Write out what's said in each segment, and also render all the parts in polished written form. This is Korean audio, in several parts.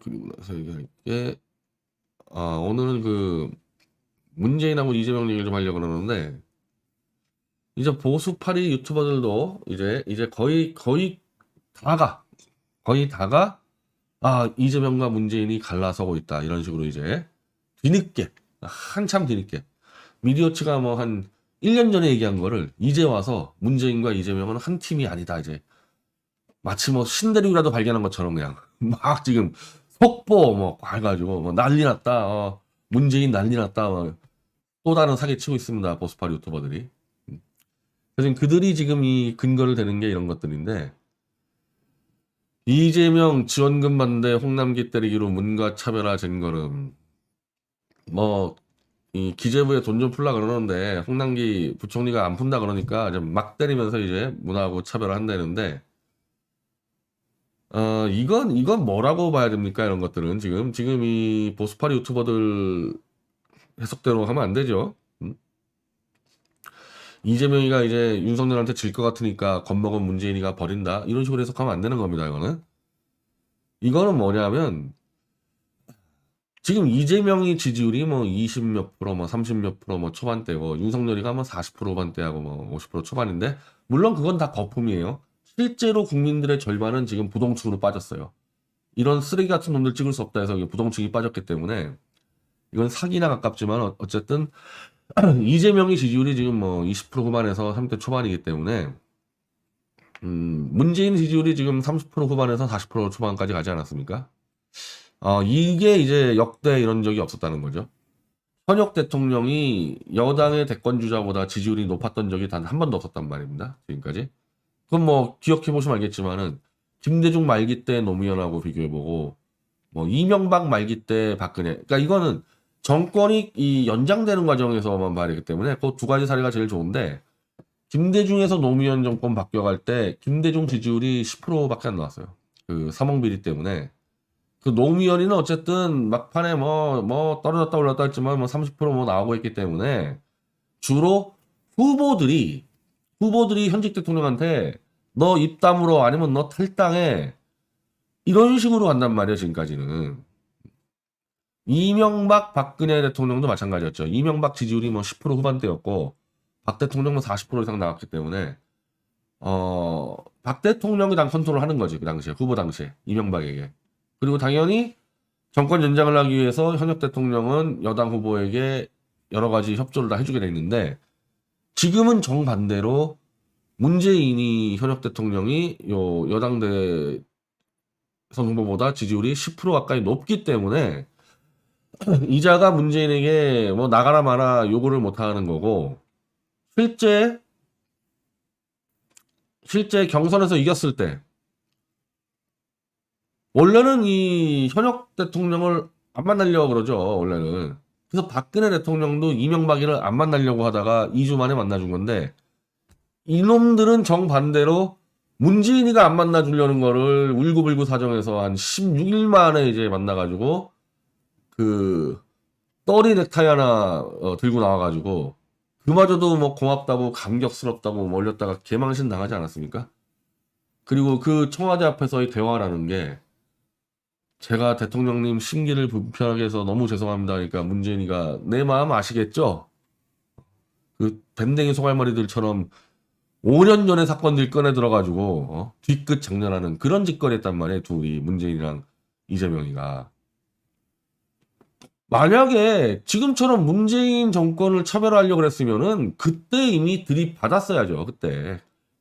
그리고 나서 얘기할게. 오늘은 그 문재인하고 이재명 얘기를 좀 하려고 그러는데, 이제 보수파리 유튜버들도 이제 거의 다가 이재명과 문재인이 갈라서고 있다, 이런 식으로 이제 뒤늦게, 한참 뒤늦게 미디어치가 뭐 한 1년 전에 얘기한 거를 이제 와서 문재인과 이재명은 한 팀이 아니다, 이제 마치 뭐 신대륙이라도 발견한 것처럼 그냥 막 지금 속보 뭐 해가지고 뭐 난리 났다, 문재인 난리 났다, 또 다른 사기 치고 있습니다, 보수파리 유튜버들이. 그래서 그들이 지금 이 근거를 대는 게 이런 것들인데, 이재명 지원금 반대 홍남기 때리기로 문과 차별화 쟁걸음. 뭐 이 기재부에 돈 좀 풀라 그러는데 홍남기 부총리가 안 푼다 그러니까 이제 막 때리면서 이제 문하고 차별화 한다는데, 이건 뭐라고 봐야 됩니까? 이런 것들은 지금 이 보수파리 유튜버들 해석대로 하면 안 되죠. 이재명이가 이제 윤석열한테 질 것 같으니까 겁먹은 문재인이가 버린다, 이런 식으로 해석하면 안 되는 겁니다. 이거는 뭐냐면, 지금 이재명이 지지율이 뭐 20 몇 프로, 뭐 30 몇 프로 뭐 초반대고, 윤석열이가 뭐 40% 후반대하고 뭐 50% 초반인데, 물론 그건 다 거품이에요. 실제로 국민들의 절반은 지금 부동층으로 빠졌어요. 이런 쓰레기 같은 놈들 찍을 수 없다 해서 부동층이 빠졌기 때문에 이건 사기나 가깝지만, 어쨌든 이재명이 지지율이 지금 뭐 20% 후반에서 30대 초반이기 때문에, 문재인 지지율이 지금 30% 후반에서 40% 초반까지 가지 않았습니까? 이게 이제 역대 이런 적이 없었다는 거죠. 현역 대통령이 여당의 대권 주자보다 지지율이 높았던 적이 단 한 번도 없었단 말입니다, 지금까지. 그럼 뭐 기억해 보시면 알겠지만은, 김대중 말기 때 노무현하고 비교해보고, 뭐 이명박 말기 때 박근혜. 그러니까 이거는 정권이 이 연장되는 과정에서만 말이기 때문에 그 두 가지 사례가 제일 좋은데, 김대중에서 노무현 정권 바뀌어갈 때 김대중 지지율이 10%밖에 안 나왔어요. 그 사몽비리 때문에. 그 노무현이는 어쨌든 막판에 뭐 떨어졌다 올랐다 했지만 뭐 30%뭐 나오고 있기 때문에, 주로 후보들이 현직 대통령한테 너 입 다물어, 아니면 너 탈당해, 이런 식으로 간단 말이에요, 지금까지는. 이명박 박근혜 대통령도 마찬가지였죠. 이명박 지지율이 뭐 10% 후반대였고, 박 대통령은 40% 이상 나왔기 때문에, 박 대통령이 당 컨트롤 하는 거지, 그 당시에, 후보 당시에 이명박에게. 그리고 당연히 정권 연장을 하기 위해서 현역 대통령은 여당 후보에게 여러 가지 협조를 다 해주게 돼 있는데, 지금은 정반대로 문재인이 현역 대통령이 요 여당 대선 후보보다 지지율이 10% 가까이 높기 때문에, 이자가 문재인에게 뭐 나가라 마라 요구를 못 하는 거고, 실제 경선에서 이겼을 때 원래는 이 현역 대통령을 안 만나려고 그러죠, 원래는. 그래서 박근혜 대통령도 이명박이를 안 만나려고 하다가 2주 만에 만나준 건데, 이놈들은 정반대로 문재인이가 안 만나주려는 거를 울고불고 사정해서 한 16일 만에 이제 만나가지고, 그 떠리 넥타이 하나 들고 나와가지고, 그마저도 뭐 고맙다고 감격스럽다고 몰렸다가 개망신 당하지 않았습니까? 그리고 그 청와대 앞에서의 대화라는 게, 제가 대통령님 심기를 불편하게 해서 너무 죄송합니다, 그러니까 문재인이가 내 마음 아시겠죠? 그 밴댕이 소갈머리들처럼 5년 전의 사건들 꺼내 들어가지고 뒤끝 장난하는 그런 짓거리 했단 말이에요, 둘이, 문재인이랑 이재명이가. 만약에 지금처럼 문재인 정권을 차별하려고 그랬으면은 그때 이미 들이받았어야죠.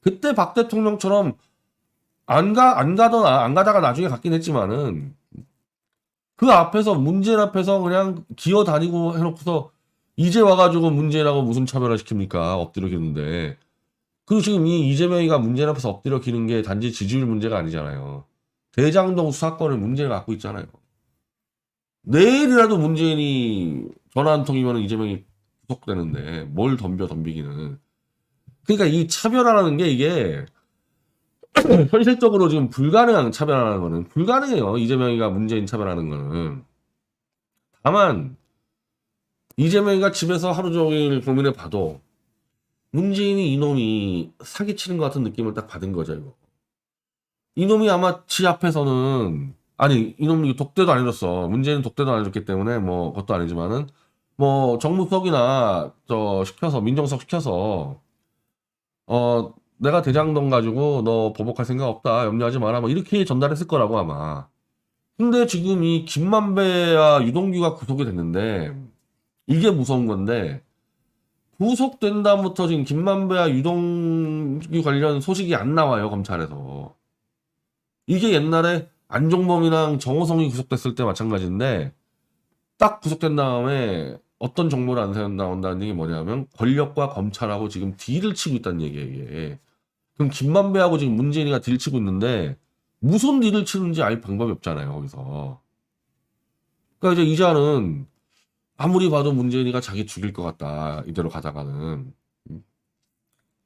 그때 박 대통령처럼 안 가다가 나중에 갔긴 했지만은, 그 앞에서, 문재인 앞에서 그냥 기어다니고 해놓고서 이제 와가지고 문재인하고 무슨 차별화 시킵니까? 엎드려 기는데. 그리고 지금 이 이재명이가 문재인 앞에서 엎드려 기는 게 단지 지지율 문제가 아니잖아요. 대장동 수사권을 문재인이 갖고 있잖아요. 내일이라도 문재인이 전화 한 통이면 이재명이 구속되는데 뭘 덤비기는. 그러니까 이 차별화라는 게, 이게 현실적으로 지금 불가능한, 차별하는 거는 불가능해요. 이재명이가 문재인 차별하는 거는. 다만 이재명이가 집에서 하루 종일 고민해 봐도 문재인이 이놈이 사기치는 것 같은 느낌을 딱 받은 거죠, 이거. 이놈이 아마 지 앞에서는 아니 이놈이 독대도 안 해줬어. 문재인은 독대도 안 해줬기 때문에 뭐 그것도 아니지만은 뭐 정무석이나 저 시켜서 민정수석 시켜서 내가 대장동 가지고 너 보복할 생각 없다 염려하지 마라 뭐 이렇게 전달했을 거라고 아마. 근데 지금 이 김만배와 유동규가 구속이 됐는데 이게 무서운 건데 구속된 다음부터 지금 김만배와 유동규 관련 소식이 안 나와요 검찰에서. 이게 옛날에 안종범이랑 정호성이 구속됐을 때 마찬가지인데 딱 구속된 다음에 어떤 정보를 안 나온다는 얘기 뭐냐면 권력과 검찰하고 지금 딜을 치고 있다는 얘기예요 이게. 그럼 김만배하고 지금 문재인이가 딜 치고 있는데 무슨 딜을 치는지 알 방법이 없잖아요 거기서. 그러니까 이제 이자는 아무리 봐도 문재인이가 자기 죽일 것 같다 이대로 가다가는.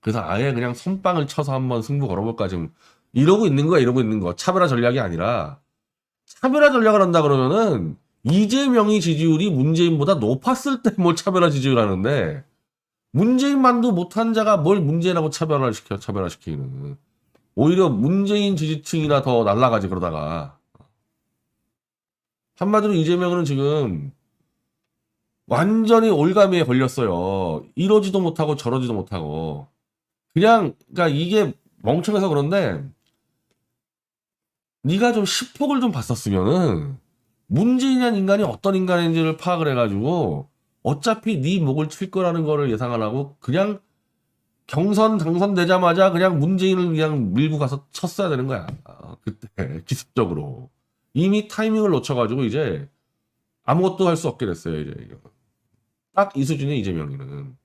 그래서 아예 그냥 선빵을 쳐서 한번 승부 걸어볼까 지금 이러고 있는 거야 이러고 있는 거. 차별화 전략이 아니라 차별화 전략을 한다 그러면은 이재명이 지지율이 문재인보다 높았을 때 뭘 차별화 지지율 하는데 문재인만도 못한 자가 뭘 문재인하고 차별화시키는. 오히려 문재인 지지층이나 더 날라가지 그러다가. 한마디로 이재명은 지금 완전히 올가미에 걸렸어요. 이러지도 못하고 저러지도 못하고. 그냥 그러니까 이게 멍청해서 그런데 네가 좀 시폭을 좀 봤었으면은 문재인이라는 인간이 어떤 인간인지를 파악을 해가지고 어차피 네 목을 칠 거라는 거를 예상을 하고 그냥 경선 당선되자마자 그냥 문재인을 그냥 밀고 가서 쳤어야 되는 거야. 그때 기습적으로 이미 타이밍을 놓쳐가지고 이제 아무것도 할 수 없게 됐어요. 이제 딱 이 수준의 이재명이는.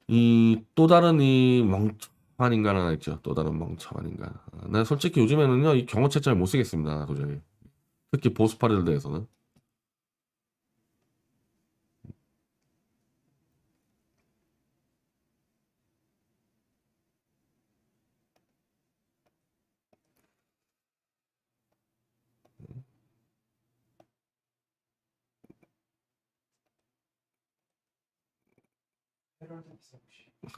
이 또 다른 이 멍청한 인간 하나 있죠. 또 다른 멍청한 인간. 나 솔직히 요즘에는요 이 경호처 잘 못 쓰겠습니다. 도저히. 특히 보수파들 대해서는.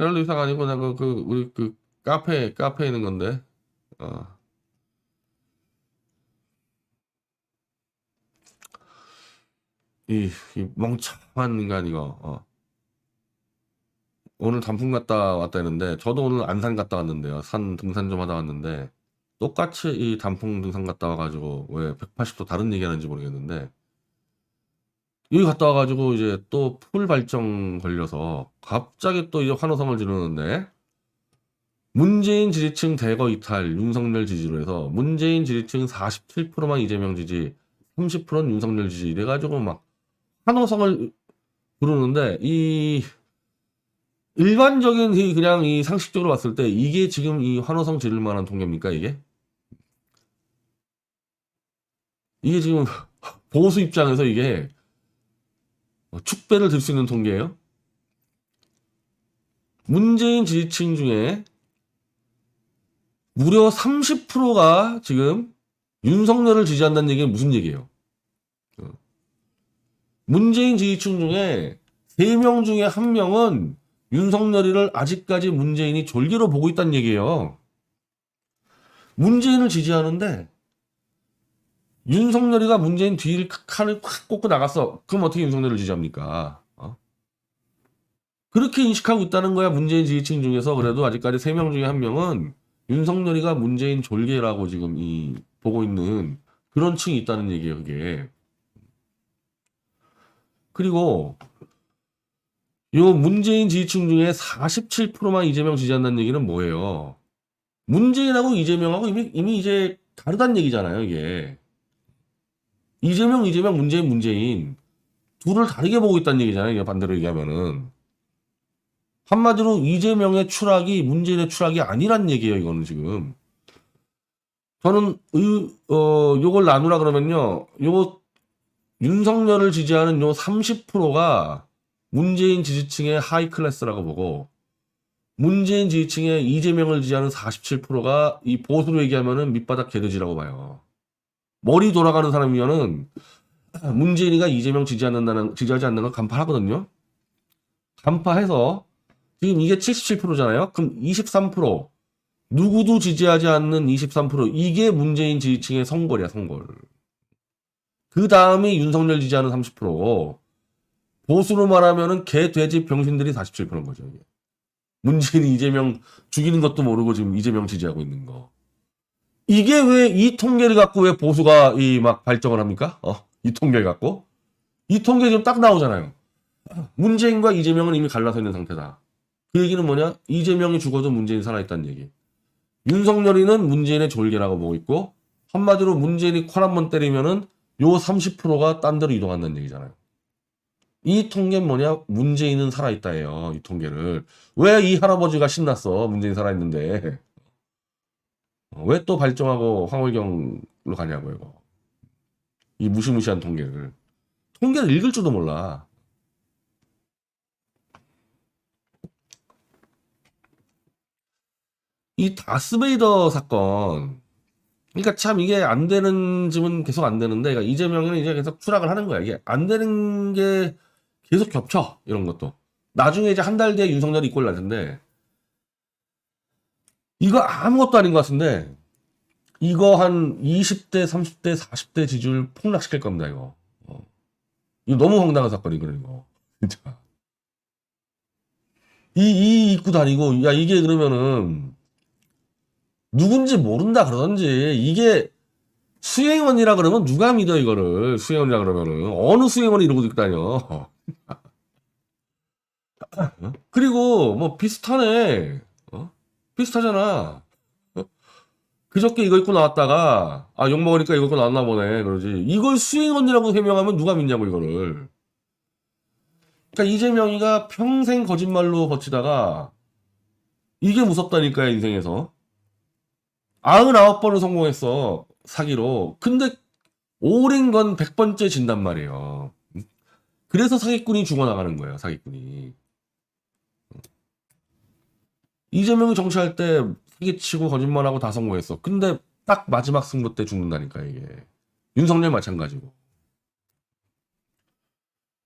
헤럴드 이사가 아니고 나 우리 그 카페에 있는 건데. 어. 이 멍청한 인간 이거. 오늘 단풍 갔다 왔다 했는데 저도 오늘 안산 갔다 왔는데요. 산 등산 좀 하다 왔는데 똑같이 이 단풍 등산 갔다 와가지고 왜 180도 다른 얘기하는지 모르겠는데 여기 갔다 와가지고 이제 또 풀 발정 걸려서 갑자기 또 이제 환호성을 지르는데 문재인 지지층 대거 이탈 윤석열 지지로 해서 문재인 지지층 47%만 이재명 지지 30%는 윤석열 지지 이래가지고 막 환호성을 부르는데 이 일반적인 그냥 이 상식적으로 봤을 때 이게 지금 이 환호성 지를 만한 통계입니까 이게? 이게 지금 보수 입장에서 이게 축배를 들 수 있는 통계예요? 문재인 지지층 중에 무려 30%가 지금 윤석열을 지지한다는 얘기는 무슨 얘기예요? 문재인 지지층 중에 3명 중에 1명은 윤석열이를 아직까지 문재인이 졸개로 보고 있다는 얘기예요. 문재인을 지지하는데 윤석열이가 문재인 뒤를 칼을 콱 꽂고 나갔어. 그럼 어떻게 윤석열을 지지합니까? 그렇게 인식하고 있다는 거야. 문재인 지지층 중에서 그래도 아직까지 3명 중에 1명은 윤석열이가 문재인 졸개라고 지금 보고 있는 그런 층이 있다는 얘기예요. 그게. 그리고 요 문재인 지지층 중에 47%만 이재명 지지한다는 얘기는 뭐예요? 문재인하고 이재명하고 이미 이제 다르다는 얘기잖아요, 이게. 이재명, 문재인. 둘을 다르게 보고 있다는 얘기잖아요, 이게 반대로 얘기하면은. 한마디로 이재명의 추락이 문재인의 추락이 아니란 얘기예요, 이거는 지금. 저는, 요걸 나누라 그러면요, 윤석열을 지지하는 요 30%가 문재인 지지층의 하이 클래스라고 보고 문재인 지지층의 이재명을 지지하는 47%가 이 보수로 얘기하면은 밑바닥 개돼지라고 봐요. 머리 돌아가는 사람이면은 문재인이가 이재명 지지하지 않는 건 간파하거든요. 간파해서 지금 이게 77%잖아요. 그럼 23% 누구도 지지하지 않는 23%. 이게 문재인 지지층의 성골이야, 성골. 그 다음이 윤석열 지지하는 30%. 보수로 말하면은 개, 돼지, 병신들이 47%인 거죠, 이게. 문재인이 이재명 죽이는 것도 모르고 지금 이재명 지지하고 있는 거. 이게 왜 이 통계를 갖고 왜 보수가 이 막 발정을 합니까? 이 통계를 갖고. 이 통계 지금 딱 나오잖아요. 문재인과 이재명은 이미 갈라서 있는 상태다. 그 얘기는 뭐냐? 이재명이 죽어도 문재인이 살아있다는 얘기. 윤석열이는 문재인의 졸개라고 보고 있고, 한마디로 문재인이 콜 한 번 때리면은 요 30%가 딴 데로 이동한다는 얘기잖아요. 이 통계는 뭐냐? 문재인은 살아있다예요. 이 통계를. 왜 이 할아버지가 신났어? 문재인 살아있는데. 왜 또 발정하고 황홀경으로 가냐고, 이거. 이 무시무시한 통계를. 통계를 읽을 줄도 몰라. 이 다스베이더 사건. 그러니까 참 이게 안 되는 집은 계속 안 되는데, 그러니까 이재명은 이제 계속 추락을 하는 거야. 이게 안 되는 게 계속 겹쳐. 이런 것도. 나중에 이제 한 달 뒤에 윤석열이 이꼴 날 텐데, 이거 아무것도 아닌 것 같은데, 이거 한 20대, 30대, 40대 지지율 폭락시킬 겁니다, 이거. 이거 너무 황당한 사건이거든요, 이거. 진짜. 이 입고 다니고, 야, 이게 그러면은, 누군지 모른다 그러던지, 이게 수행원이라 그러면 누가 믿어, 이거를. 수행원이라 그러면은. 어느 수행원이 이러고 있고 다녀. 그리고, 뭐, 비슷하네. 비슷하잖아. 그저께 이거 입고 나왔다가, 욕먹으니까 이거 입고 나왔나 보네. 그러지. 이걸 수행원이라고 해명하면 누가 믿냐고, 이거를. 그러니까 이재명이가 평생 거짓말로 버티다가, 이게 무섭다니까요, 인생에서. 99번을 성공했어. 사기로. 근데 오랜 건 100번째 진단 말이에요. 그래서 사기꾼이 죽어나가는 거예요. 사기꾼이. 이재명이 정치할 때 사기치고 거짓말하고 다 성공했어. 근데 딱 마지막 승부 때 죽는다니까 이게. 윤석열 마찬가지고.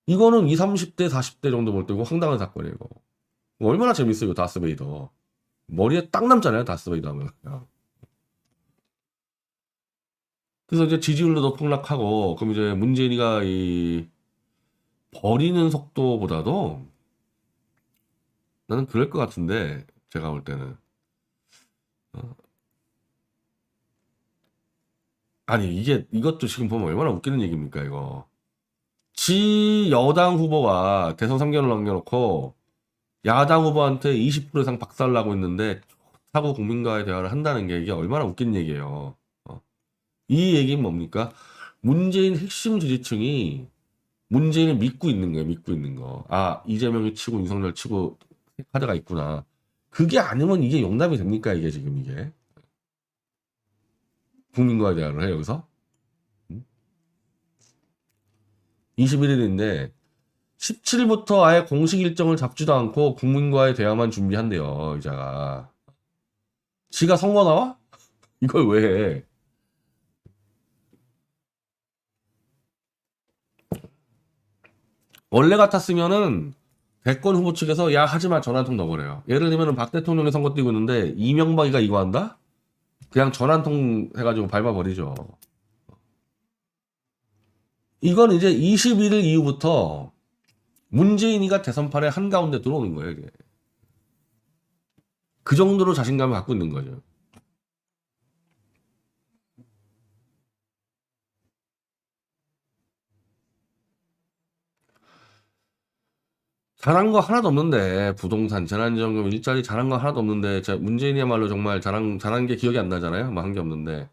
이거는 20, 30대, 40대 정도 볼 때고 황당한 사건이에요. 이거. 얼마나 재밌어요. 다스베이더. 머리에 딱 남잖아요. 다스베이더 하면. 그래서 이제 지지율도 더 폭락하고, 그럼 이제 문재인이가 이 버리는 속도보다도 나는 그럴 것 같은데, 제가 볼 때는. 아니, 이것도 지금 보면 얼마나 웃기는 얘기입니까, 이거. 지 여당 후보가 대선 3개월 남겨놓고, 야당 후보한테 20% 이상 박살나고 있는데, 하고 국민과의 대화를 한다는 게 이게 얼마나 웃긴 얘기예요. 이 얘기는 뭡니까? 문재인 핵심 지지층이 문재인을 믿고 있는 거예요. 믿고 있는 거. 이재명이 치고 윤석열 치고 카드가 있구나. 그게 아니면 이게 용납이 됩니까? 이게 지금 이게. 국민과의 대화를 해요. 여기서. 21일인데 17부터 아예 공식 일정을 잡지도 않고 국민과의 대화만 준비한대요. 의자가. 지가 선거 나와? 이걸 왜 해? 원래 같았으면은 대권 후보 측에서 야 하지마 전화 한 통 넣어버려요. 예를 들면은 박 대통령이 선거 뛰고 있는데 이명박이가 이거 한다? 그냥 전화 한 통 해가지고 밟아버리죠. 이건 이제 21일 이후부터 문재인이가 대선판에 한가운데 들어오는 거예요. 이게. 그 정도로 자신감을 갖고 있는 거죠. 잘한 거 하나도 없는데 부동산, 재난지원금, 일자리 잘한 거 하나도 없는데 문재인이야말로 정말 잘한 게 기억이 안 나잖아요. 뭐 한 게 없는데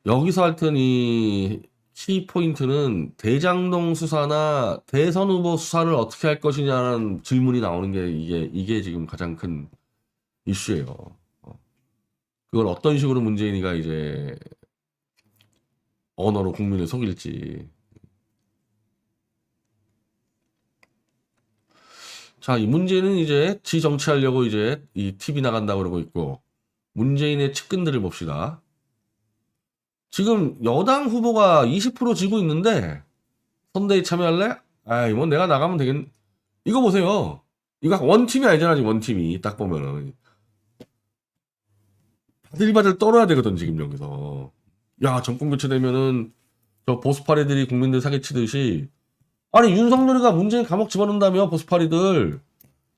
여기서 하여튼 이 키포인트는 대장동 수사나 대선 후보 수사를 어떻게 할 것이냐는 질문이 나오는 게 이게 지금 가장 큰 이슈예요. 그걸 어떤 식으로 문재인이가 이제 언어로 국민을 속일지. 자, 이 문재인은 이제 지 정치하려고 이제 이 TV 나간다고 그러고 있고, 문재인의 측근들을 봅시다. 지금 여당 후보가 20% 지고 있는데, 선대위 참여할래? 뭐 내가 나가면 되겠, 이거 보세요. 이거 원팀이 아니잖아, 지금 원팀이. 딱 보면은. 바들바들 떨어야 되거든, 지금 여기서. 야, 정권 교체되면은 저 보수파리들이 국민들 사기치듯이. 아니, 윤석열이가 문재인 감옥 집어넣는다며, 보수파리들.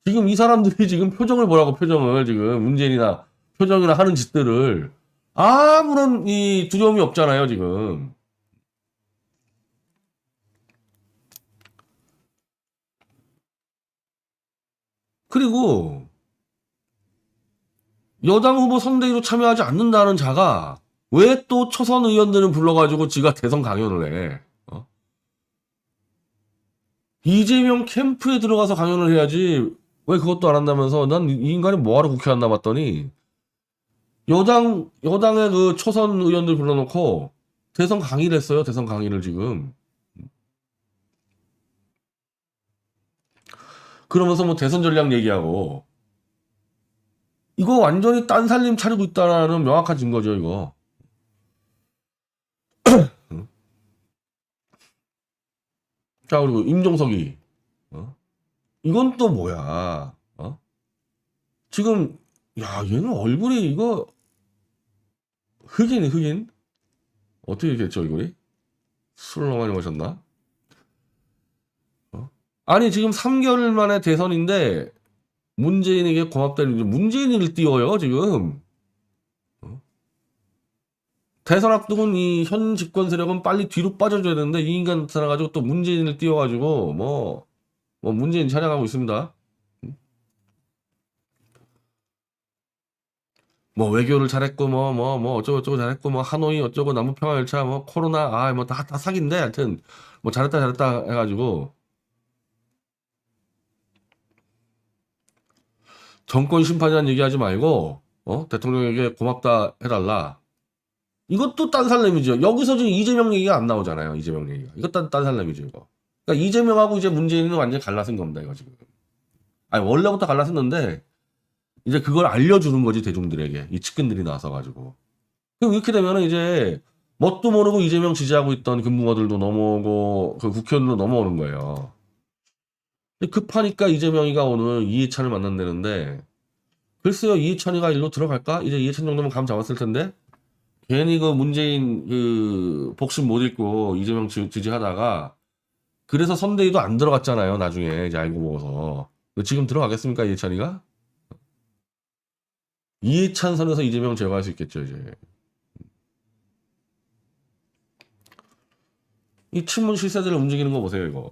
지금 이 사람들이 지금 표정을 보라고, 표정을. 지금 문재인이나 표정이나 하는 짓들을. 아무런 이 두려움이 없잖아요, 지금. 그리고 여당 후보 선대위로 참여하지 않는다는 자가 왜 또 초선 의원들은 불러가지고 지가 대선 강연을 해? 어? 이재명 캠프에 들어가서 강연을 해야지 왜 그것도 안 한다면서 난 이 인간이 뭐하러 국회 안 나봤더니 여당의 그 초선 의원들 불러놓고 대선 강의를 했어요. 대선 강의를 지금. 그러면서 뭐 대선 전략 얘기하고 이거 완전히 딴살림 차리고 있다라는 명확한 증거죠, 이거. 자, 그리고 임종석이 이건 또 뭐야? 지금 야, 얘는 얼굴이 이거 흑인? 어떻게 됐죠, 얼굴이? 술을 너무 많이 마셨나? 아니, 지금 3개월 만에 대선인데 문재인에게 고맙다는 문재인을 띄워요, 지금. 대선 앞두고는 이 현 집권 세력은 빨리 뒤로 빠져줘야 되는데 이 인간 나타나가지고 또 문재인을 띄워가지고 뭐 문재인 찬양하고 있습니다. 뭐 외교를 잘했고 뭐 어쩌고 잘했고 뭐 하노이 어쩌고 남북평화 열차 뭐 코로나 뭐 다 사기인데 하여튼 뭐 잘했다 해가지고 정권 심판이라는 얘기하지 말고 대통령에게 고맙다 해달라. 이것도 딴살림이죠. 여기서 지금 이재명 얘기가 안 나오잖아요. 이재명 얘기가. 이것도 딴살림이죠, 이거. 그러니까 이재명하고 이제 문재인은 완전히 갈라쓴 겁니다, 이거 지금. 아니, 원래부터 갈라섰는데, 이제 그걸 알려주는 거지, 대중들에게. 이 측근들이 나와서가지고. 그럼 이렇게 되면은 이제, 뭣도 모르고 이재명 지지하고 있던 금붕어들도 넘어오고, 그 국회의원도 넘어오는 거예요. 급하니까 이재명이가 오늘 이해찬을 만난다는데, 글쎄요, 이해찬이가 일로 들어갈까? 이제 이해찬 정도면 감 잡았을 텐데, 괜히 그 문재인 그 복심 못 읽고 이재명 지지하다가 그래서 선대위도 안 들어갔잖아요. 나중에 이제 알고 보고서. 지금 들어가겠습니까, 이해찬이가? 이해찬 선에서 이재명 제거할 수 있겠죠, 이제. 이 친문 실세들을 움직이는 거 보세요, 이거.